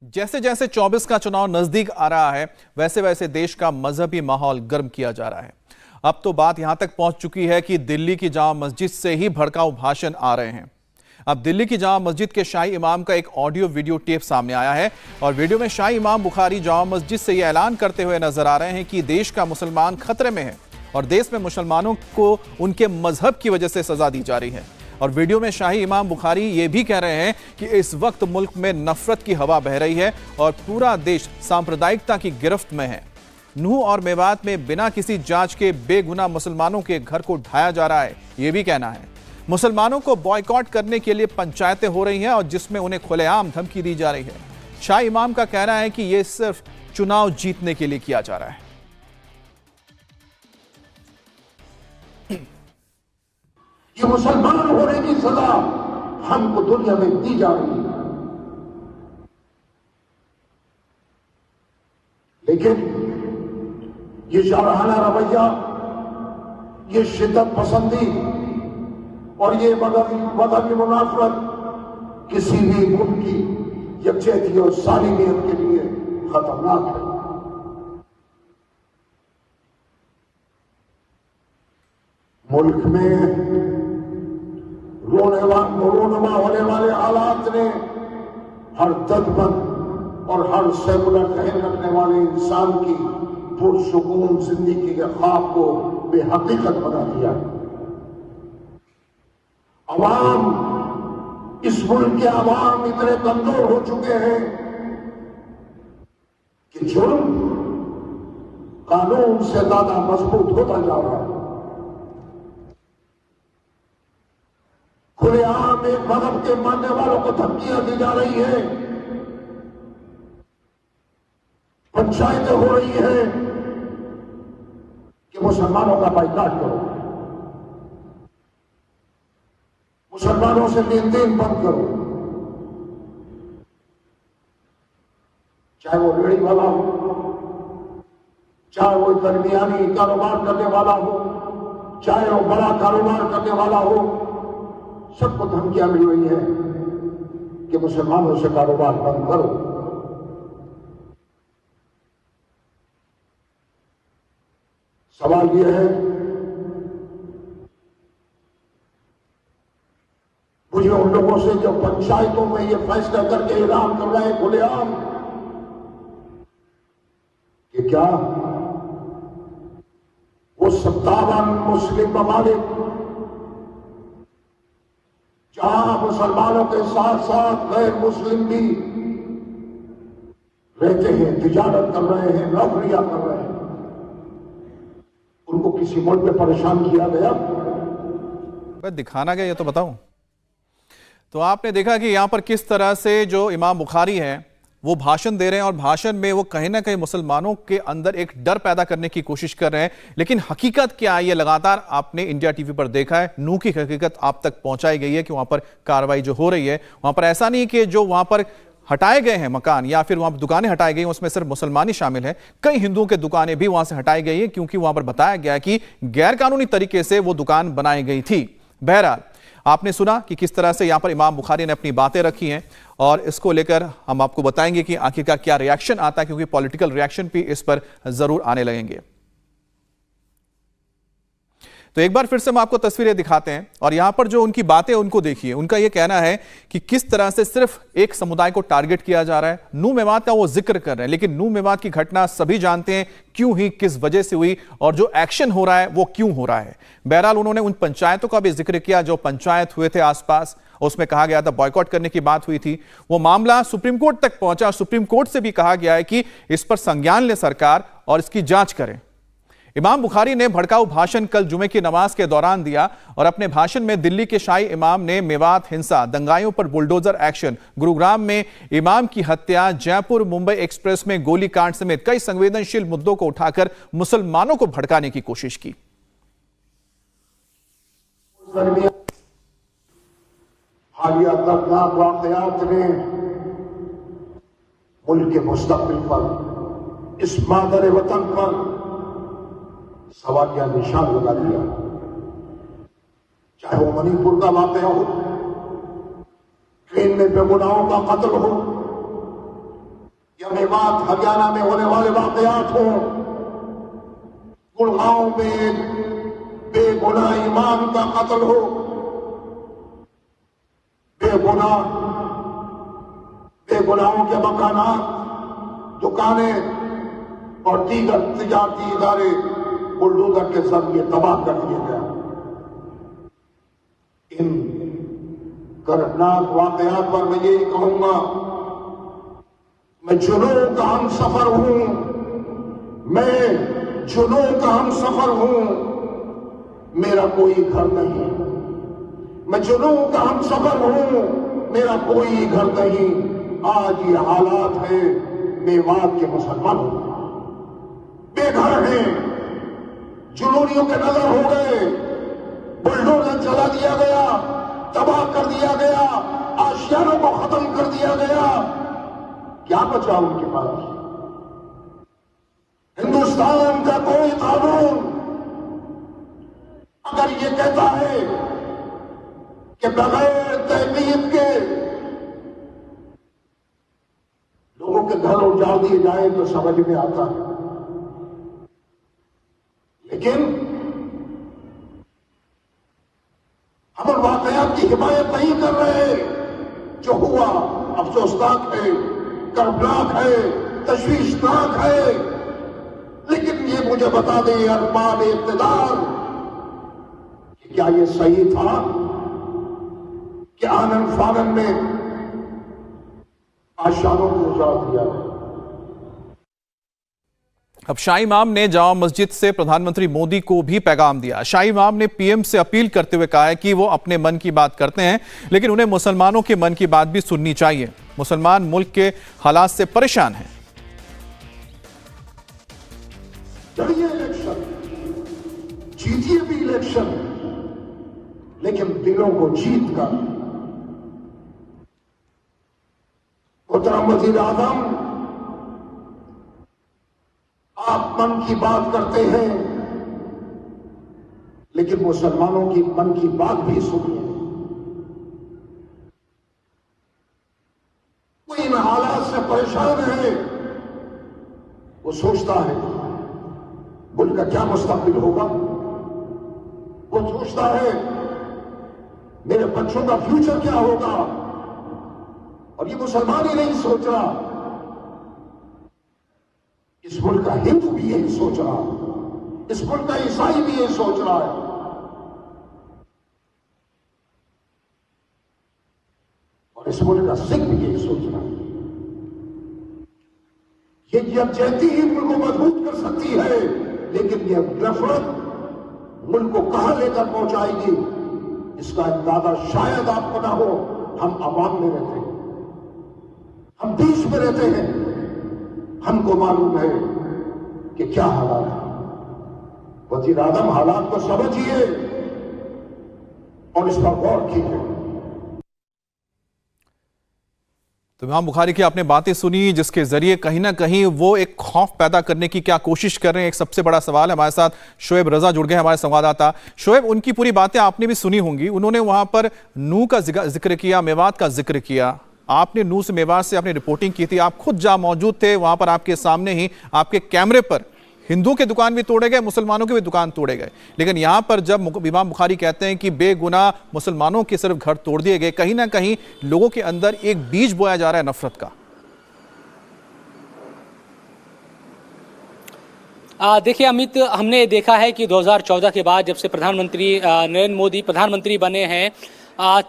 जैसे जैसे 24 का चुनाव नजदीक आ रहा है, वैसे वैसे देश का मजहबी माहौल गर्म किया जा रहा है। अब तो बात यहां तक पहुंच चुकी है कि दिल्ली की जामा मस्जिद से ही भड़काऊ भाषण आ रहे हैं। अब दिल्ली की जामा मस्जिद के शाही इमाम का एक ऑडियो वीडियो टेप सामने आया है और वीडियो में शाही इमाम बुखारी जामा मस्जिद से यह ऐलान करते हुए नजर आ रहे हैं कि देश का मुसलमान खतरे में है और देश में मुसलमानों को उनके मजहब की वजह से सजा दी जा रही है। और वीडियो में शाही इमाम बुखारी ये भी कह रहे हैं कि इस वक्त मुल्क में नफरत की हवा बह रही है और पूरा देश सांप्रदायिकता की गिरफ्त में है। नूह और मेवात में बिना किसी जांच के बेगुनाह मुसलमानों के घर को ढाया जा रहा है, ये भी कहना है। मुसलमानों को बॉयकॉट करने के लिए पंचायतें हो रही हैं और जिसमें उन्हें खुलेआम धमकी दी जा रही है। शाही इमाम का कहना है कि यह सिर्फ चुनाव जीतने के लिए किया जा रहा है। ये मुसलमान होने की सजा हमको दुनिया में दी जा रही है, लेकिन ये शाहराना रवैया, ये शिद्दत पसंदी और ये मजहबी मुनाफरत किसी भी मुल्क की यकजहती और सालिमियत के लिए खतरनाक है। मुल्क में रोनमा होने वाले हालात ने हर ददबंद और हर सेकुलर जहन रखने वाले इंसान की पुरसुकून जिंदगी के ख्वाब को बेहकीकत बना दिया। अवाम, इस मुल्क के अवाम इतने कमजोर हो चुके हैं कि जुर्म कानून से ज्यादा मजबूत होता जा रहा है। खुलेआम एक मजहब के मानने वालों को धमकियां दी जा रही है, पंचायतें हो रही हैं कि मुसलमानों का बाइकाट करो, मुसलमानों से लेन देन बंद करो, चाहे वो रेहड़ी वाला हो, चाहे वो दरमियानी कारोबार करने वाला हो, चाहे वो बड़ा कारोबार करने वाला हो, सबको धमकियां मिल रही है कि मुसलमानों से कारोबार बंद करो। सवाल यह है, मुझे उन लोगों से जो पंचायतों में ये फैसला करके ऐलान कर रहे हैं खुलेआम कि क्या वो 57 मुस्लिम ममालिक जहां मुसलमानों के साथ साथ गैर मुस्लिम भी रहते हैं, तिजारत कर रहे हैं, नौकरियां कर रहे हैं, उनको किसी मुल्क में परेशान किया गया? दिखाना गया ये तो बताऊं। तो आपने देखा कि यहां पर किस तरह से जो इमाम बुखारी है वो भाषण दे रहे हैं और भाषण में वो कहीं ना कहीं मुसलमानों के अंदर एक डर पैदा करने की कोशिश कर रहे हैं। लेकिन हकीकत क्या है, ये लगातार आपने इंडिया टीवी पर देखा है। नूह की हकीकत आप तक पहुंचाई गई है कि वहां पर कार्रवाई जो हो रही है, वहां पर ऐसा नहीं कि जो वहां पर हटाए गए हैं मकान या फिर वहां पर दुकानें हटाई गई उसमें सिर्फ मुसलमान ही शामिल है, कई हिंदुओं के दुकानें भी वहां से हटाई गई है क्योंकि वहां पर बताया गया कि गैर कानूनी तरीके से वो दुकान बनाई गई थी। बहरहाल आपने सुना कि किस तरह से यहां पर इमाम बुखारी ने अपनी बातें रखी हैं और इसको लेकर हम आपको बताएंगे कि आखिरकार क्या रिएक्शन आता है, क्योंकि पॉलिटिकल रिएक्शन भी इस पर जरूर आने लगेंगे। तो एक बार फिर से हम आपको तस्वीरें दिखाते हैं और यहां पर जो उनकी बातें उनको देखिए। उनका यह कहना है कि किस तरह से सिर्फ एक समुदाय को टारगेट किया जा रहा है। नूह मेवात का वो जिक्र कर रहे हैं, लेकिन नूह मेवात की घटना सभी जानते हैं क्यों हुई, किस वजह से हुई और जो एक्शन हो रहा है वो क्यों हो रहा है। बहरहाल उन्होंने उन पंचायतों का भी जिक्र किया जो पंचायत हुए थे आसपास, उसमें कहा गया था बॉयकॉट करने की बात हुई थी। वो मामला सुप्रीम कोर्ट तक पहुंचा। सुप्रीम कोर्ट से भी कहा गया है कि इस पर संज्ञान ले सरकार और इसकी जांच करें। इमाम बुखारी ने भड़काऊ भाषण कल जुमे की नमाज के दौरान दिया और अपने भाषण में दिल्ली के शाही इमाम ने मेवात हिंसा, दंगाइयों पर बुलडोजर एक्शन, गुरुग्राम में इमाम की हत्या, जयपुर मुंबई एक्सप्रेस में गोलीकांड समेत कई संवेदनशील मुद्दों को उठाकर मुसलमानों को भड़काने की कोशिश की। हालिया दर्दनाक वाकयात ने मुल्क के मुस्तकबिल पर, इस मादर वतन पर सवालिया निशान लगा दिया। चाहे वो मणिपुर का वाकया हो, ट्रेन में बेगुनाहों का कत्ल हो, या मेवात हरियाणा में होने वाले वाकयात हों, गुड़गांव में बेगुनाह इमाम का कत्ल हो, बेगुनाहों के मकानात, दुकानें और दीगर तिजारती इदारे बुलडोजर के जरिए तबाह कर दिए गए। इन कर्मनाक वाकयात पर मैं यही कहूंगा, मैं जुनून का हम सफर हूं, मैं जुनून का हम सफर हूं, मेरा कोई घर नहीं। मैं जुनून का हम सफर हूं, मेरा कोई घर नहीं। आज ये हालात है मेवात के मुसलमानों, बेघर हैं, जुनूनियों के नजर हो गए, बुलडोजर चला दिया गया, तबाह कर दिया गया, आशियानों को खत्म कर दिया गया। क्या बचा उनके पास? हिंदुस्तान का कोई कानून अगर ये कहता है कि बगैर तहकीक के लोगों के घर उजाड़ दिए जाए तो समझ में आता है, लेकिन हम उन वाकयात की हिमायत नहीं कर रहे। जो हुआ अफसोसनाक है, कर्मनाक है, तशवीशनाक है, लेकिन ये मुझे बता दें अरबाब इक़्तिदार, क्या ये सही था कि आनन फानन में आशानों को उजाड़ दिया है? अब शाही इमाम ने जामा मस्जिद से प्रधानमंत्री मोदी को भी पैगाम दिया। शाही इमाम ने पीएम से अपील करते हुए कहा है कि वो अपने मन की बात करते हैं, लेकिन उन्हें मुसलमानों के मन की बात भी सुननी चाहिए। मुसलमान मुल्क के हालात से परेशान हैं। लड़िए इलेक्शन, जीतिए भी इलेक्शन, लेकिन दिलों को जीत कर। मोहतरम वज़ीर आज़म, आप मन की बात करते हैं, लेकिन मुसलमानों की मन की बात भी सुनिए। कोई इन हालात से परेशान है, वो सोचता है मुल्क का क्या मुस्तकबिल होगा, वो सोचता है मेरे बच्चों का फ्यूचर क्या होगा। और ये मुसलमान ही नहीं सोच रहा, इस मुल्क का हिंदू भी यही सोच रहा, इस मुल्क का ईसाई भी यही सोच रहा है। और इस मुल्क का सिख भी यही सोच रहा है। ये यकजहती ही मुल्क को मजबूत कर सकती है, लेकिन यह नफरत मुल्क को कहां लेकर पहुंचाएगी, इसका अंदाजा शायद आपको ना हो। हम अवाम में रहते हैं, हम देश में रहते हैं, हमको मालूम है कि क्या हालात है। वज़ीर आज़म, हालात को समझिए और इस पर गौर कीजिए। तो इमाम बुखारी की आपने बातें सुनी, जिसके जरिए कहीं ना कहीं वो एक खौफ पैदा करने की क्या कोशिश कर रहे हैं। एक सबसे बड़ा सवाल है। हमारे साथ शोएब रजा जुड़ गए, हमारे संवाददाता। शोएब, उनकी पूरी बातें आपने भी सुनी होंगी। उन्होंने वहां पर नू का जिक्र किया, मेवात का जिक्र किया। आपने नू से मेवात से आपने रिपोर्टिंग की थी, आप खुद जहां मौजूद थे, वहां पर आपके सामने ही आपके कैमरे पर हिंदुओं के दुकान भी तोड़े गए, मुसलमानों के भी दुकान तोड़े गए। लेकिन यहां पर जब इमाम बुखारी कहते हैं कि बेगुनाह मुसलमानों के सिर्फ घर तोड़ दिए गए, कहीं ना कहीं लोगों के अंदर एक बीज बोया जा रहा है नफरत का। देखिए अमित, हमने देखा है कि 2014 के बाद जब से प्रधानमंत्री नरेंद्र मोदी प्रधानमंत्री बने हैं,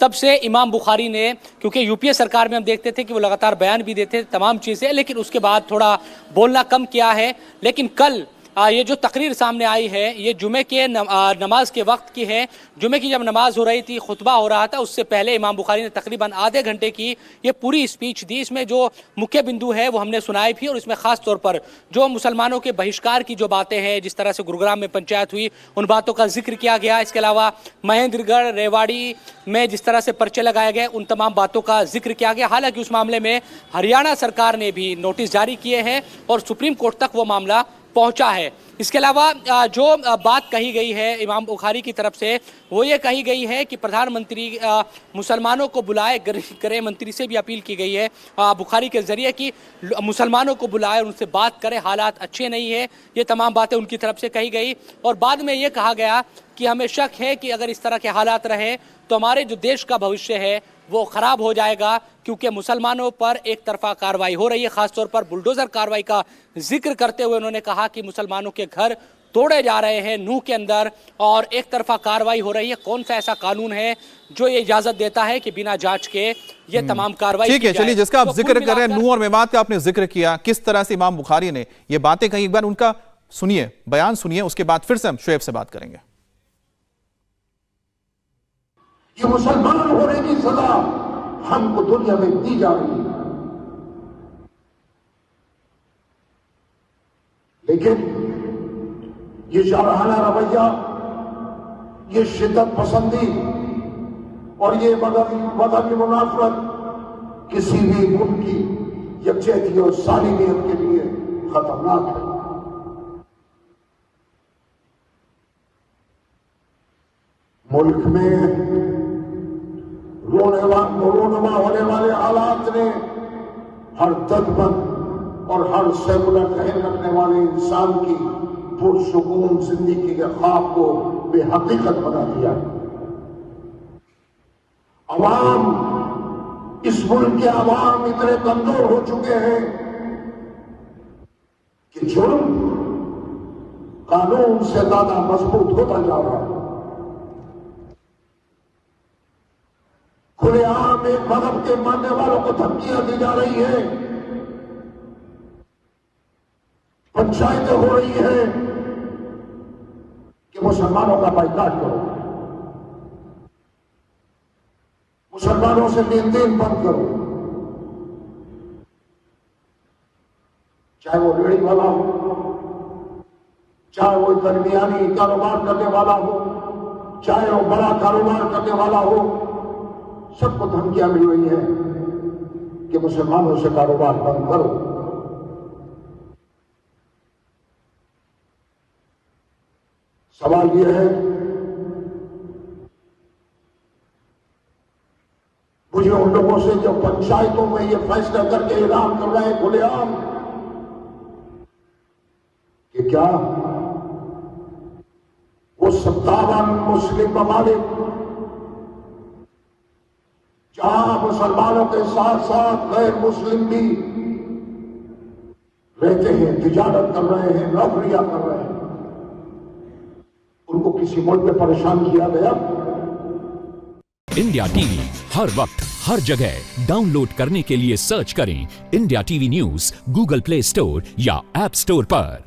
तब से इमाम बुखारी ने, क्योंकि यूपीए सरकार में हम देखते थे कि वो लगातार बयान भी देते थे तमाम चीज़ें, लेकिन उसके बाद थोड़ा बोलना कम किया है। लेकिन कल ये जो तकरीर सामने आई है, ये जुमे के नमाज के वक्त की है। जुमे की जब नमाज हो रही थी, खुतबा हो रहा था, उससे पहले इमाम बुखारी ने तकरीबन आधे घंटे की ये पूरी स्पीच दी। इसमें जो मुख्य बिंदु है वो हमने सुनाई भी, और इसमें खास तौर पर जो मुसलमानों के बहिष्कार की जो बातें हैं, जिस तरह से गुरुग्राम में पंचायत हुई, उन बातों का जिक्र किया गया। इसके अलावा महेंद्रगढ़, रेवाड़ी में जिस तरह से पर्चे लगाए गए, उन तमाम बातों का जिक्र किया गया। हालांकि उस मामले में हरियाणा सरकार ने भी नोटिस जारी किए हैं और सुप्रीम कोर्ट तक वो मामला पहुंचा है। इसके अलावा जो बात कही गई है इमाम बुखारी की तरफ से, वो ये कही गई है कि प्रधानमंत्री मुसलमानों को बुलाए। गृह मंत्री से भी अपील की गई है बुखारी के जरिए कि मुसलमानों को बुलाए, उनसे बात करें, हालात अच्छे नहीं है। ये तमाम बातें उनकी तरफ से कही गई और बाद में ये कहा गया कि हमें शक है कि अगर इस तरह के हालात रहे तो हमारे जो देश का भविष्य है वो खराब हो जाएगा, क्योंकि मुसलमानों पर एक तरफा कार्रवाई हो रही है। खासतौर पर बुलडोजर कार्रवाई का जिक्र करते हुए उन्होंने कहा कि मुसलमानों के घर तोड़े जा रहे हैं नूह के अंदर और एक तरफा कार्रवाई हो रही है। कौन सा ऐसा कानून है जो ये इजाजत देता है कि बिना जांच के ये तमाम कार्रवाई? ठीक है, चलिए, जिसका आप जिक्र कर रहे हैं, नूह और मेवात का आपने जिक्र किया, किस तरह से इमाम बुखारी ने ये बातें कही, एक बार उनका सुनिए, बयान सुनिए, उसके बाद फिर से हम शुएब से बात करेंगे। ये मुसलमान होने की सजा हमको दुनिया में दी जा रही है, लेकिन ये शाहराना रवैया, ये शिद्दत पसंदी और ये मदनी मुनाफरत किसी भी मुल्क की यकजहती और सालिमियत के लिए खतरनाक है। मुल्क में रोनुमा होने वाले हालात ने हर दर्दमंद और हर सेकुलर जहन रखने वाले इंसान की पुरसुकून जिंदगी के ख्वाब को बेहकीकत बना दिया। अवाम, इस मुल्क के अवाम इतने कमजोर हो चुके हैं कि जुर्म कानून से ज्यादा मजबूत होता जा रहा है। खुलेआम एक मजहब के मानने वालों को धमकियां दी जा रही है, पंचायतें हो रही है कि मुसलमानों का बाइकाट करो, मुसलमानों से लेन देन बंद करो, चाहे वो रेहड़ी वाला हो, चाहे वो दरमियानी कारोबार करने वाला हो, चाहे वो बड़ा कारोबार करने वाला हो, सबको धमकियां मिल रही है कि मुसलमानों से कारोबार बंद करो। सवाल यह है, मुझे उन लोगों से जो पंचायतों में ये फैसला करके ऐलान कर रहे हैं खुलेआम कि क्या वो 57 मुस्लिम ममालिक जहां मुसलमानों के साथ साथ गैर मुस्लिम भी रहते हैं, तिजारत कर रहे हैं, नौकरियां कर रहे हैं, उनको किसी मुल्क में परेशान किया गया? इंडिया टीवी हर वक्त हर जगह डाउनलोड करने के लिए सर्च करें India TV news Google play store या ऐप स्टोर पर।